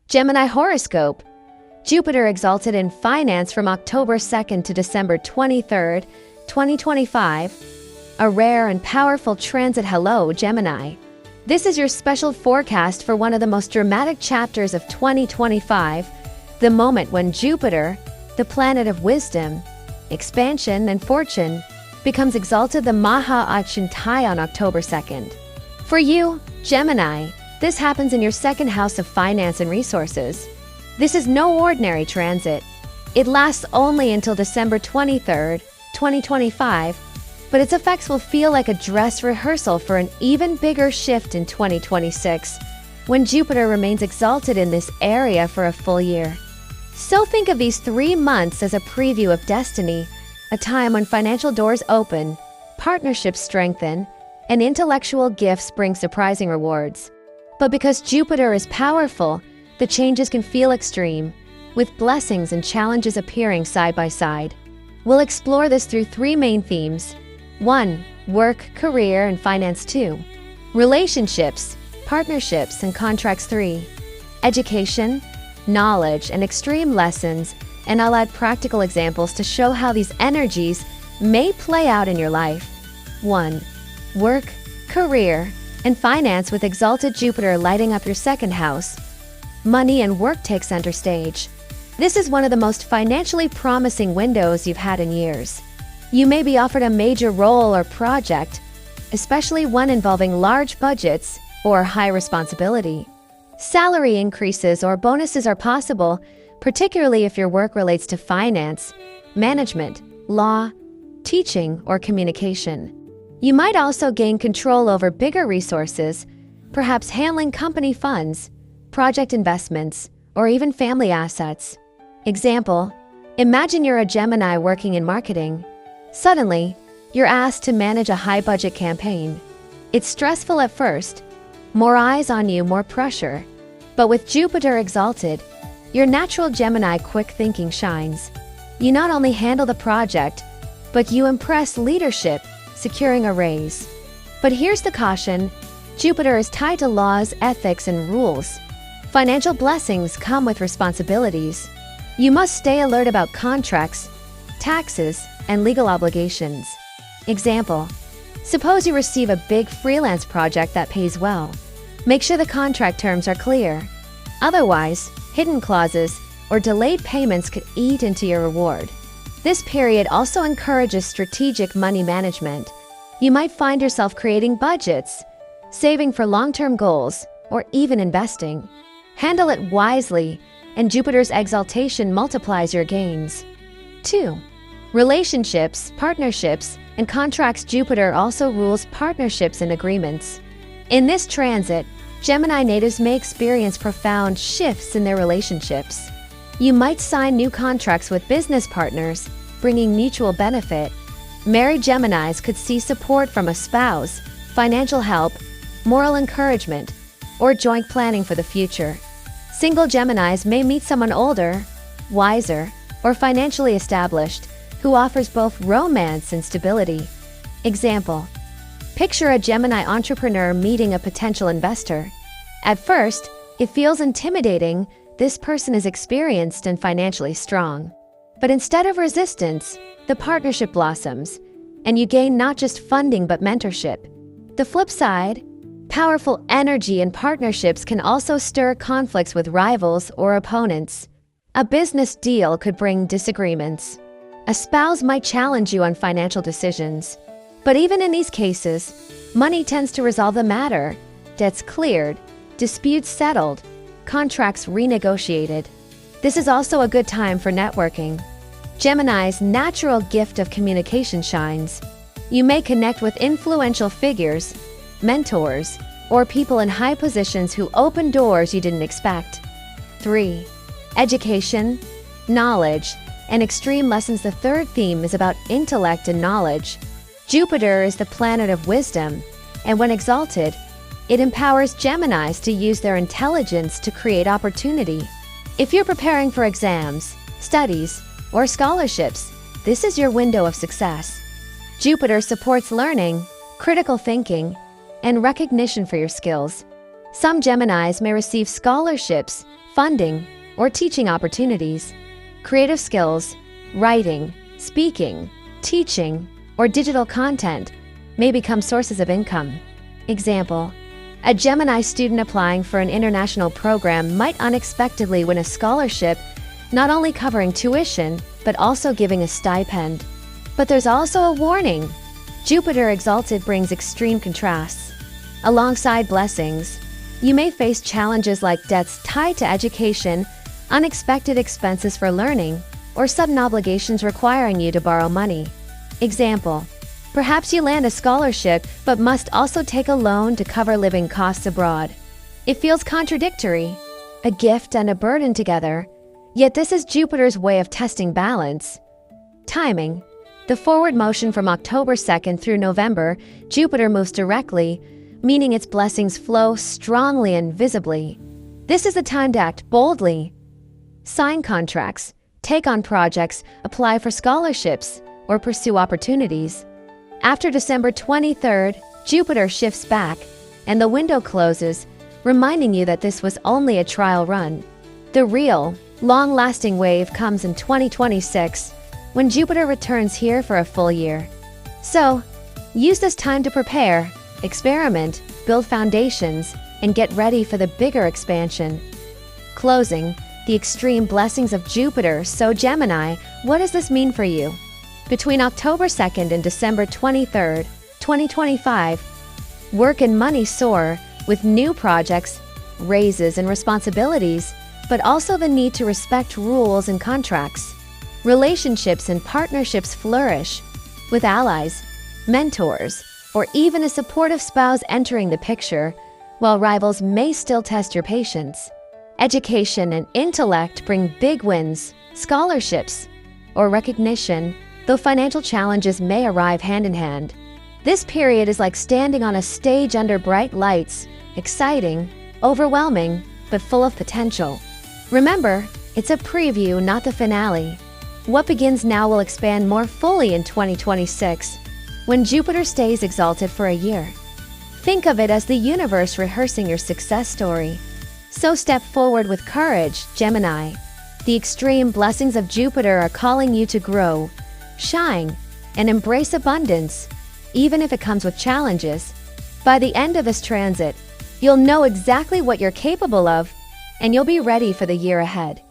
Gemini Horoscope. Jupiter exalted in finance from October 2nd to December 23rd, 2025. A rare and powerful transit. Hello, Gemini. This is your special forecast for one of the most dramatic chapters of 2025, the moment when Jupiter, the planet of wisdom, expansion, and fortune, becomes exalted the Maha Achintai on October 2nd. For you, Gemini, this happens in your second house of finance and resources. This is no ordinary transit. It lasts only until December 23rd, 2025, but its effects will feel like a dress rehearsal for an even bigger shift in 2026, when Jupiter remains exalted in this area for a full year. So think of these 3 months as a preview of destiny, a time when financial doors open, partnerships strengthen, and intellectual gifts bring surprising rewards. But because Jupiter is powerful, the changes can feel extreme, with blessings and challenges appearing side by side. We'll explore this through 3 main themes. 1. Work, career, and finance. 2. Relationships, partnerships, and contracts. 3. Education, knowledge, and extreme lessons, and I'll add practical examples to show how these energies may play out in your life. 1. Work, career, and finance. With exalted Jupiter lighting up your second house, money and work take center stage. This is one of the most financially promising windows you've had in years. You may be offered a major role or project, especially one involving large budgets or high responsibility. Salary increases or bonuses are possible, particularly if your work relates to finance, management, law, teaching, or communication. You might also gain control over bigger resources, perhaps handling company funds, project investments, or even family assets. Example: imagine you're a Gemini working in marketing. Suddenly, you're asked to manage a high-budget campaign. It's stressful at first, more eyes on you, more pressure. But with Jupiter exalted, your natural Gemini quick thinking shines. You not only handle the project, but you impress leadership, securing a raise. But here's the caution: Jupiter is tied to laws, ethics, and rules. Financial blessings come with responsibilities. You must stay alert about contracts, taxes, and legal obligations. Example: suppose you receive a big freelance project that pays well. Make sure the contract terms are clear. Otherwise, hidden clauses or delayed payments could eat into your reward. This period also encourages strategic money management. You might find yourself creating budgets, saving for long-term goals, or even investing. Handle it wisely, and Jupiter's exaltation multiplies your gains. 2. Relationships, partnerships, and contracts. Jupiter also rules partnerships and agreements. In this transit, Gemini natives may experience profound shifts in their relationships. You might sign new contracts with business partners, bringing mutual benefit. Married Geminis could see support from a spouse, financial help, moral encouragement, or joint planning for the future. Single Geminis may meet someone older, wiser, or financially established, who offers both romance and stability. Example: picture a Gemini entrepreneur meeting a potential investor. At first, it feels intimidating. This person is experienced and financially strong. But instead of resistance, the partnership blossoms, and you gain not just funding but mentorship. The flip side: powerful energy and partnerships can also stir conflicts with rivals or opponents. A business deal could bring disagreements. A spouse might challenge you on financial decisions. But even in these cases, money tends to resolve the matter. Debts cleared, disputes settled, contracts renegotiated. This is also a good time for networking. Gemini's natural gift of communication shines. You may connect with influential figures, mentors, or people in high positions who open doors you didn't expect. 3. Education, knowledge, and extreme lessons. The third theme is about intellect and knowledge. Jupiter is the planet of wisdom, and when exalted, it empowers Geminis to use their intelligence to create opportunity. If you're preparing for exams, studies, or scholarships, this is your window of success. Jupiter supports learning, critical thinking, and recognition for your skills. Some Geminis may receive scholarships, funding, or teaching opportunities. Creative skills, writing, speaking, teaching, or digital content may become sources of income. Example: a Gemini student applying for an international program might unexpectedly win a scholarship, not only covering tuition, but also giving a stipend. But there's also a warning. Jupiter Exalted brings extreme contrasts. Alongside blessings, you may face challenges like debts tied to education, unexpected expenses for learning, or sudden obligations requiring you to borrow money. Example: perhaps you land a scholarship but must also take a loan to cover living costs abroad. It feels contradictory, a gift and a burden together, yet this is Jupiter's way of testing balance. Timing: the forward motion from October 2nd through November, Jupiter moves directly, meaning its blessings flow strongly and visibly. This is the time to act boldly. Sign contracts, take on projects, apply for scholarships, or pursue opportunities. After December 23rd, Jupiter shifts back, and the window closes, reminding you that this was only a trial run. The real, long-lasting wave comes in 2026, when Jupiter returns here for a full year. So, use this time to prepare, experiment, build foundations, and get ready for the bigger expansion. Closing, the extreme blessings of Jupiter. So Gemini, what does this mean for you? Between October 2nd and December 23rd, 2025, work and money soar with new projects, raises, and responsibilities, but also the need to respect rules and contracts. Relationships and partnerships flourish, with allies, mentors, or even a supportive spouse entering the picture, while rivals may still test your patience. Education and intellect bring big wins, scholarships, or recognition, though financial challenges may arrive hand in hand. This period is like standing on a stage under bright lights, exciting, overwhelming, but full of potential. Remember, it's a preview, not the finale. What begins now will expand more fully in 2026, when Jupiter stays exalted for a year. Think of it as the universe rehearsing your success story. So step forward with courage, Gemini. The extreme blessings of Jupiter are calling you to grow, shine, and embrace abundance, even if it comes with challenges. By the end of this transit, you'll know exactly what you're capable of, and you'll be ready for the year ahead.